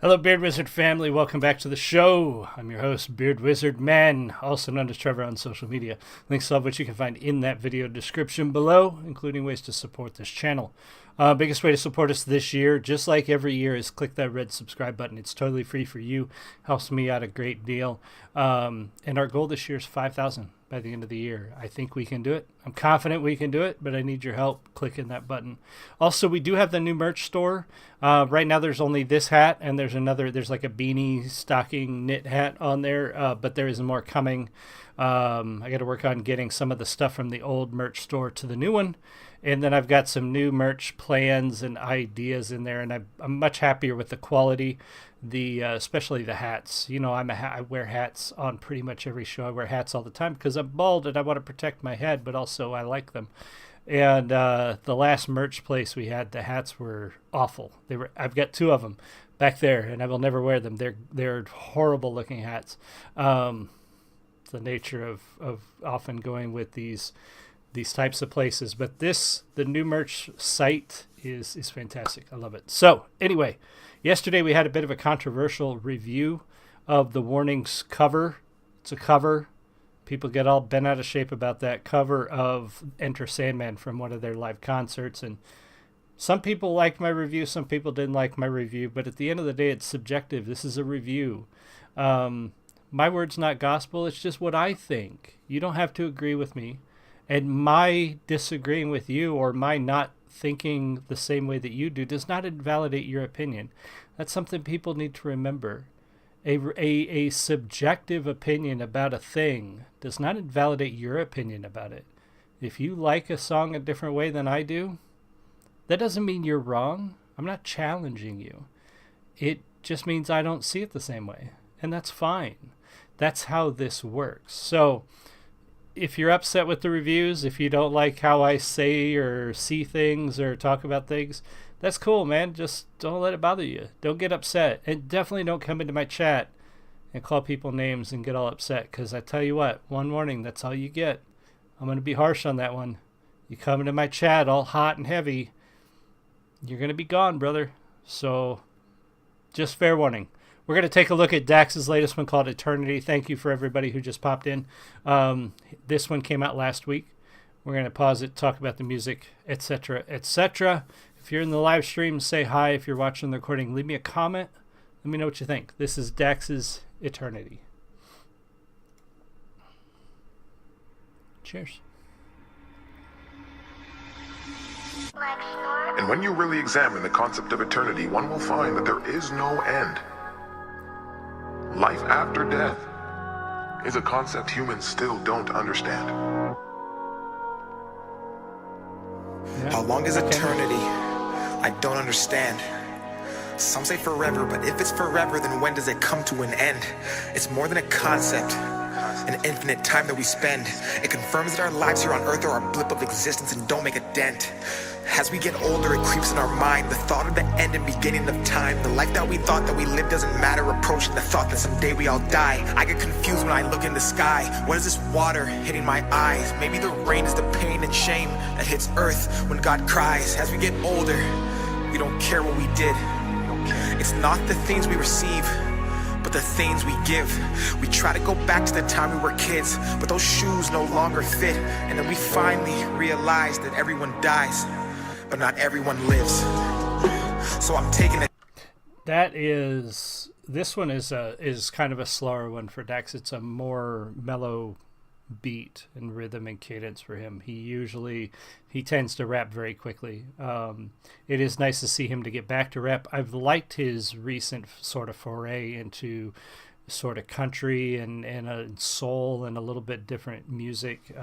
Hello, Beard Wizard family. Welcome back to the show. I'm your host, Beard Wizard Man, also known as Trevor on social media. Links of which you can find in that video description below, including ways to support this channel. Biggest way to support us this year, just like every year, is click that red subscribe button. It's totally free for you. Helps me out a great deal. And our goal this year is 5,000 by the end of the year. I think we can do it. I'm confident we can do it, but I need your help clicking that button. Also, we do have the new merch store. Right now there's only this hat, and there's like a beanie stocking knit hat on there, but there is more coming. I got to work on getting some of the stuff from the old merch store to the new one. And then I've got some new merch plans and ideas in there, and I'm much happier with the quality, especially the hats. You know, I wear hats on pretty much every show. I wear hats all the time because I'm bald and I want to protect my head, but also I like them. And the last merch place we had, the hats were awful. I've got two of them back there, and I will never wear them. They're horrible looking hats. The nature of often going with these types of places, but the new merch site is fantastic. I love it. So anyway, yesterday we had a bit of a controversial review of the Warnings cover. It's a cover. People get all bent out of shape about that cover of Enter Sandman from one of their live concerts, and some people liked my review, some people didn't like my review, but at the end of the day, it's subjective. This is a review. My word's not gospel. It's just what I think. You don't have to agree with me. And my disagreeing with you or my not thinking the same way that you do does not invalidate your opinion. That's something people need to remember. A subjective opinion about a thing does not invalidate your opinion about it. If you like a song a different way than I do, that doesn't mean you're wrong. I'm not challenging you. It just means I don't see it the same way. And that's fine. That's how this works. So if you're upset with the reviews, if you don't like how I say or see things or talk about things, that's cool, man. Just don't let it bother you. Don't get upset. And definitely don't come into my chat and call people names and get all upset, because I tell you what, one warning, that's all you get. I'm going to be harsh on that one. You come into my chat all hot and heavy, you're going to be gone, brother. So just fair warning. We're going to take a look at Dax's latest one called Eternity. Thank you for everybody who just popped in. This one came out last week. We're going to pause it, talk about the music, etc., etc. If you're in the live stream, say hi. If you're watching the recording, leave me a comment. Let me know what you think. This is Dax's Eternity. Cheers. And when you really examine the concept of eternity, one will find that there is no end. Life after death is a concept humans still don't understand. Yeah. How long is eternity? I don't understand. Some say forever, but if it's forever, then when does it come to an end? It's more than a concept, an infinite time that we spend. It confirms that our lives here on earth are a blip of existence and don't make a dent. As we get older, it creeps in our mind, the thought of the end and beginning of time. The life that we thought that we lived doesn't matter, approaching the thought that someday we all die. I get confused when I look in the sky. What is this water hitting my eyes? Maybe the rain is the pain and shame that hits earth when God cries. As we get older, we don't care what we did. It's not the things we receive, but the things we give. We try to go back to the time we were kids, but those shoes no longer fit. And then we finally realize that everyone dies, but not everyone lives. So I'm taking it. This one is kind of a slower one for Dax. It's a more mellow beat and rhythm and cadence for him. He tends to rap very quickly. It is nice to see him to get back to rap. I've liked his recent sort of foray into sort of country and soul and a little bit different music.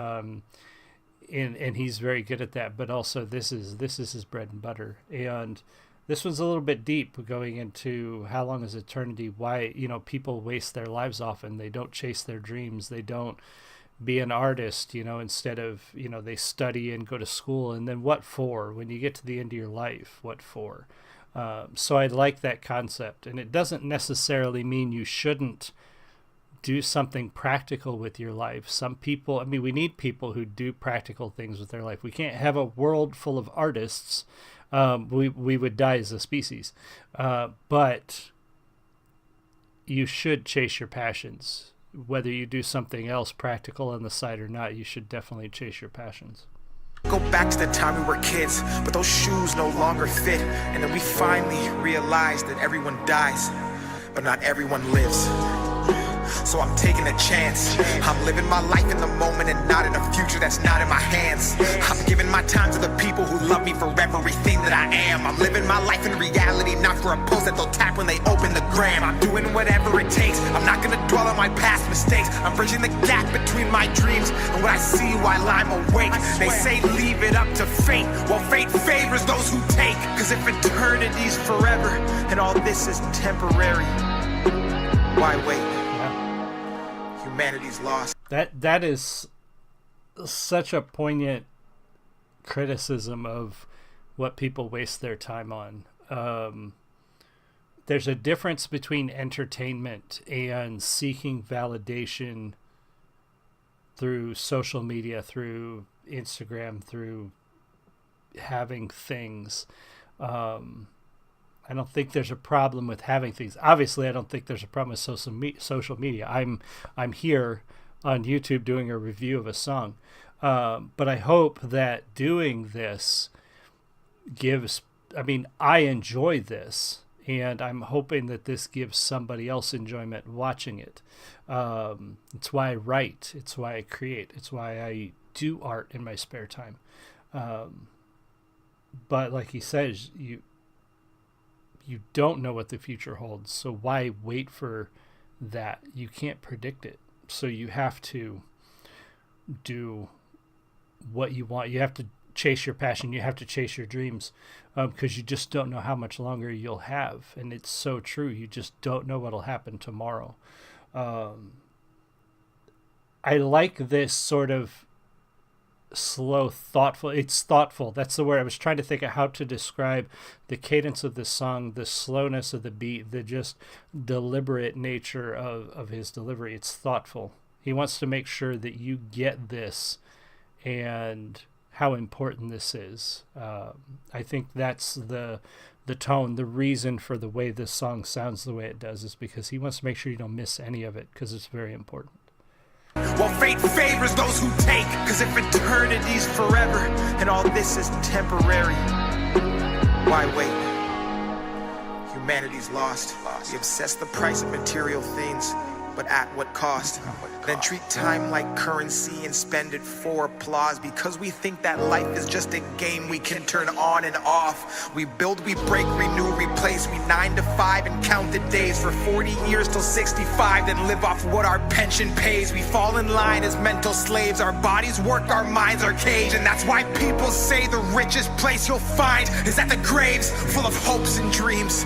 And he's very good at that, but also this is his bread and butter. And this one's a little bit deep, going into how long is eternity, why, people waste their lives often. They don't chase their dreams. They don't be an artist, instead of, they study and go to school. And then what for? When you get to the end of your life, what for? So I like that concept. And it doesn't necessarily mean you shouldn't do something practical with your life. Some people, we need people who do practical things with their life. We can't have a world full of artists. We would die as a species. But you should chase your passions. Whether you do something else practical on the side or not, you should definitely chase your passions. Go back to the time we were kids, but those shoes no longer fit. And then we finally realized that everyone dies, but not everyone lives. So I'm taking a chance. I'm living my life in the moment and not in a future that's not in my hands. I'm giving my time to the people who love me for everything that I am. I'm living my life in reality, not for a post that they'll tap when they open the gram. I'm doing whatever it takes. I'm not gonna dwell on my past mistakes. I'm bridging the gap between my dreams and what I see while I'm awake. They say leave it up to fate. Well, fate favors those who take. Cause if eternity's forever and all this is temporary, why wait? Humanity's lost. That is such a poignant criticism of what people waste their time on. There's a difference between entertainment and seeking validation through social media, through Instagram, through having things. I don't think there's a problem with having things. Obviously, I don't think there's a problem with social media. I'm here on YouTube doing a review of a song. But I hope that doing this gives, I enjoy this, and I'm hoping that this gives somebody else enjoyment watching it. It's why I write. It's why I create. It's why I do art in my spare time. But like he says, you don't know what the future holds, so why wait for that? You can't predict it, so you have to do what you want. You have to chase your passion. You have to chase your dreams, because you just don't know how much longer you'll have, and it's so true. You just don't know what'll happen tomorrow. I like this sort of slow, thoughtful. It's thoughtful. That's the word. I was trying to think of how to describe the cadence of this song, the slowness of the beat, the just deliberate nature of his delivery. It's thoughtful. He wants to make sure that you get this and how important this is. I think that's the tone, the reason for the way this song sounds the way it does, is because he wants to make sure you don't miss any of it, because it's very important. Well, fate favors those who take. Cause if eternity's forever and all this is temporary, why wait? Humanity's lost. We obsess the price of material things, but at what cost? Then treat time like currency and spend it for applause, because we think that life is just a game we can turn on and off. We build, we break, renew, replace. We 9 to 5 and count the days for 40 years till 65, then live off what our pension pays. We fall in line as mental slaves. Our bodies work, our minds are caged, and that's why people say the richest place you'll find is at the graves, full of hopes and dreams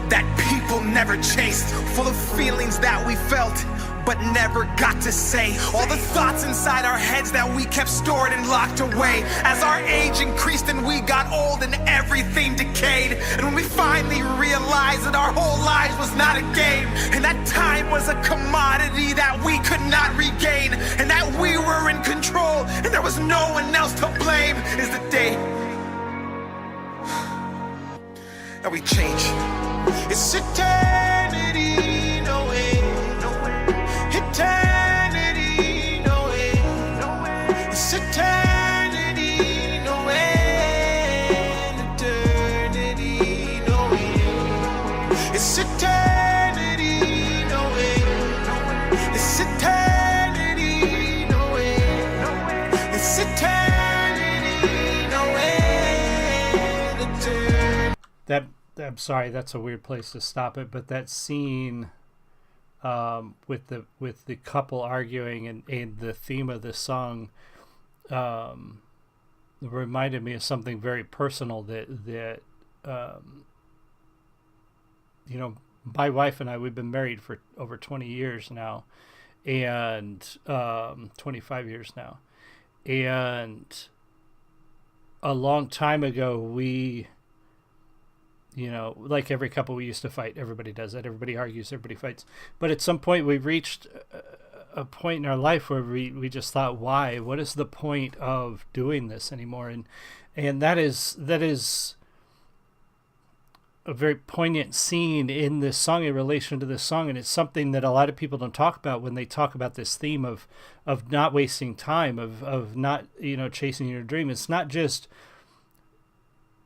that people never chased, full of feelings that we felt but never got to say. All the thoughts inside our heads that we kept stored and locked away. As our age increased and we got old and everything decayed, and when we finally realized that our whole lives was not a game, and that time was a commodity that we could not regain, and that we were in control and there was no one else to blame, is the day that we change. It's eternity, no way, no way. Eternity, no way, no way. It's eternity, no way. Eternity, no way. It's eternity, no way, no way. It's eternity, no way, no way. It's eternity, no way. Eternity. I'm sorry, that's a weird place to stop it, but that scene with the couple arguing and the theme of the song reminded me of something very personal that my wife and I, we've been married for over 20 years now, and 25 years now, and a long time ago we, like every couple, we used to fight. Everybody does that. Everybody argues. Everybody fights. But at some point, we reached a point in our life where we just thought, why? What is the point of doing this anymore? And that is a very poignant scene in this song in relation to this song, and it's something that a lot of people don't talk about when they talk about this theme of not wasting time, of not, you know, chasing your dream. It's not just,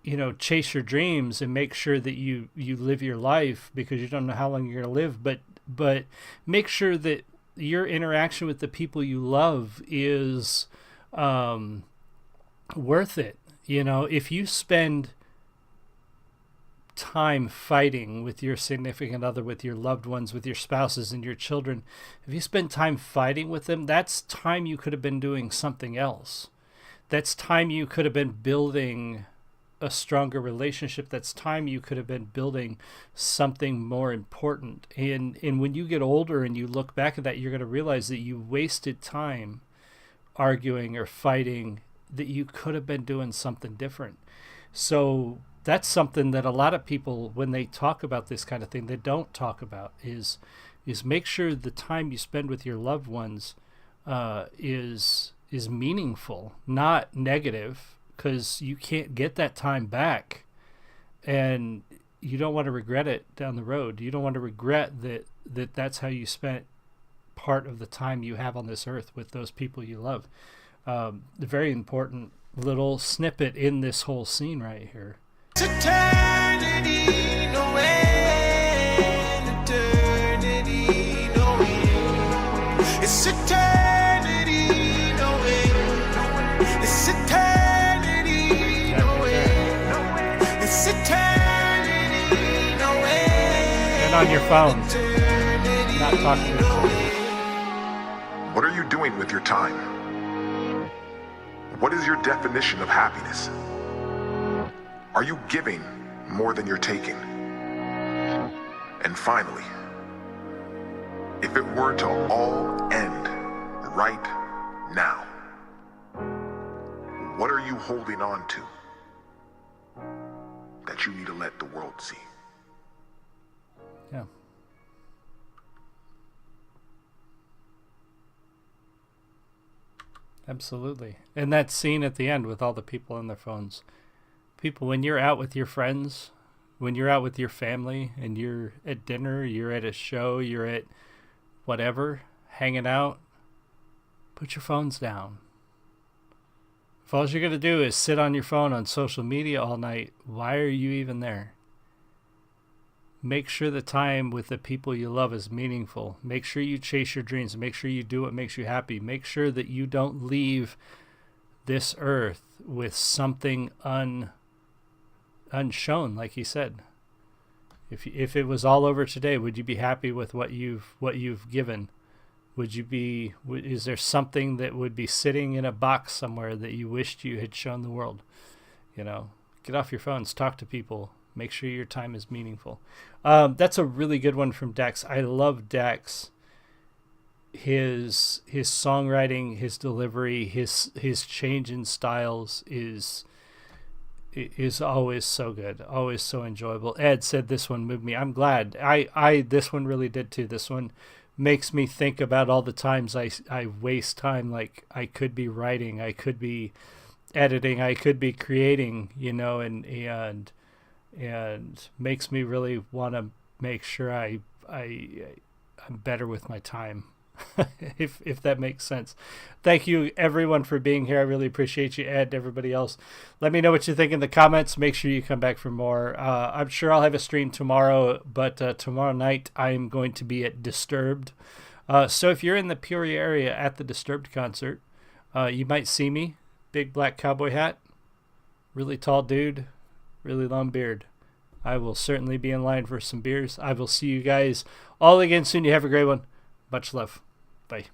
you know, chase your dreams and make sure that you live your life, because you don't know how long you're going to live, but make sure that your interaction with the people you love is worth it. You know, if you spend time fighting with your significant other, with your loved ones, with your spouses and your children, if you spend time fighting with them, that's time you could have been doing something else. That's time you could have been building a stronger relationship. That's time you could have been building something more important. And when you get older and you look back at that, you're going to realize that you wasted time arguing or fighting, that you could have been doing something different. So that's something that a lot of people, when they talk about this kind of thing, they don't talk about, is make sure the time you spend with your loved ones is meaningful, not negative, because you can't get that time back, and you don't want to regret it down the road. You don't want to regret that's how you spent part of the time you have on this earth with those people you love. The very important little snippet in this whole scene right here. Eternity, no end. Eternity, no end. It's eternity, no end. It's eternity, no end. It's eternity, no end. And on your phone, not talking to yourself. What are you doing with your time? What is your definition of happiness? Are you giving more than you're taking? And finally, if it were to all end right now, what are you holding on to that you need to let the world see? Yeah. Absolutely. And that scene at the end with all the people on their phones. People, when you're out with your friends, when you're out with your family and you're at dinner, you're at a show, you're at whatever, hanging out, put your phones down. If all you're going to do is sit on your phone on social media all night, why are you even there? Make sure the time with the people you love is meaningful. Make sure you chase your dreams. Make sure you do what makes you happy. Make sure that you don't leave this earth with something unshown, like he said. If it was all over today, would you be happy with what you've given? Is there something that would be sitting in a box somewhere that you wished you had shown the world? You know, get off your phones, talk to people, make sure your time is meaningful. That's a really good one from Dax. I love Dax. His songwriting, his delivery, his change in styles is always so good, always so enjoyable. Ed said this one moved me. I'm glad. This one really did too. This one makes me think about all the times I waste time. Like, I could be writing, I could be editing, I could be creating, you know, and makes me really want to make sure I'm better with my time. if that makes sense. Thank you everyone for being here. I really appreciate you, Ed, everybody else. Let me know what you think in the comments. Make sure you come back for more. I'm sure I'll have a stream tomorrow, but tomorrow night I'm going to be at Disturbed. So if you're in the Peoria area at the Disturbed concert, you might see me. Big black cowboy hat, really tall dude, really long beard. I will certainly be in line for some beers. I will see you guys all again soon. You have a great one. Much love. Bye.